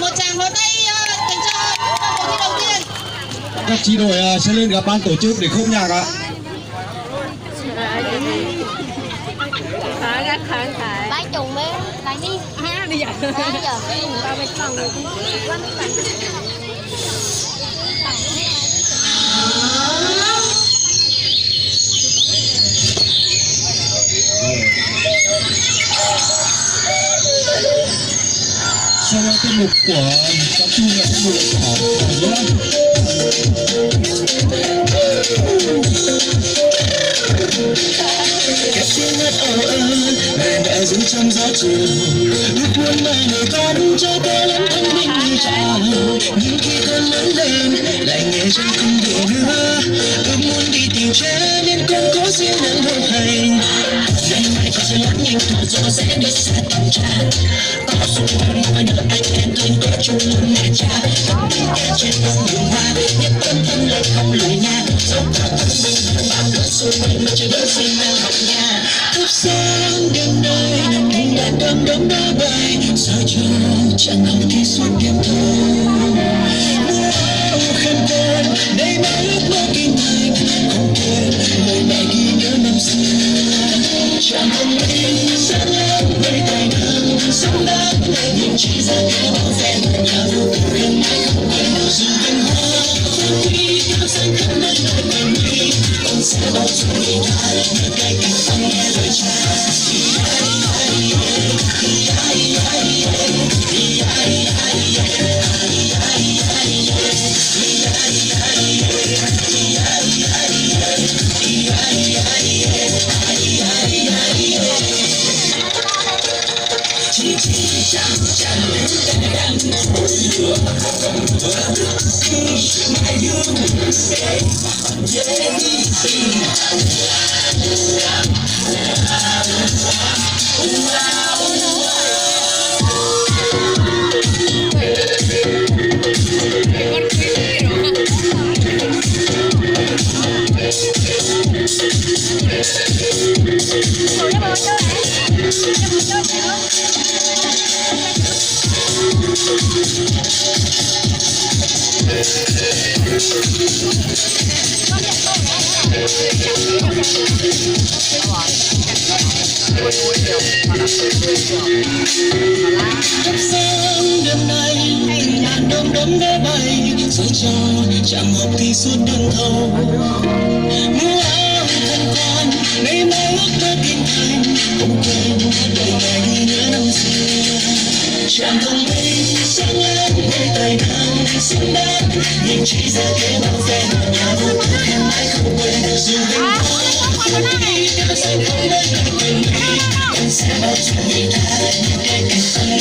một tràng pháo tay dành cho cuộc thi đầu tiên. Các chi đội sẽ lên gặp ban tổ chức để khúc nhạc ạ. Bái trùng bé, lại đi. Bây giờ. Bây giờ tao mới còn người cũng quá mấy bạn. Sau tiết mục của các chu là tiết mục của Kẹp tiếng hát ồ ơ về mẹ giữ trong gió chiều, ước muốn mai người con cho bé lắm thông minh như trò. Nhưng khi con lớn lên lại nghe chẳng không đủ nữa, ước muốn đi tìm cha nên con có riêng năng hôn hành. Ngày mai con sẽ lớn nhưng thôi rồi sẽ đi xa tìm cha. Có xung quanh mọi nơi anh em thân có chung luôn mẹ cha. Em trên con đường hoa nhất tâm thân lên không lùi nha. Sống cả thân mình bao đứa xung quanh mà chờ đợi xin mang học nha. Thắp sáng đêm nay anh đàn đom đóm đá bay, sao cho chẳng học thì suốt đêm thâu. Khăn quen đây mà ước mơ kinh thành, không quên lời mẹ ghi nhớ năm xưa. Chàng không minh sáng lắm với tài năng sống đáp nhưng chỉ ra cái bao phen nhà vô cùng em mãi không quên được dù bên hoa khi cao sang khắp nơi nơi mình đi con sẽ bao dung đi ta như cái cánh tay nghe lời cha. Thắp sáng đêm nay anh đàn đom đóm đá bay, rồi cho chẳng học thì suốt đêm thâu. Mưa áo thân con ngày mai ước mơ kinh thành, không quên lời mẹ ghi nhớ năm xưa. Chàng thông minh sáng láng với tài năng xứng đáng, nhưng chỉ ra cái bao phen nhà vô cùng em mãi không quên được dù bên hoa đi theo say không nơi nơi mình đi. Con sẽ bao dung người ta như cái cánh tay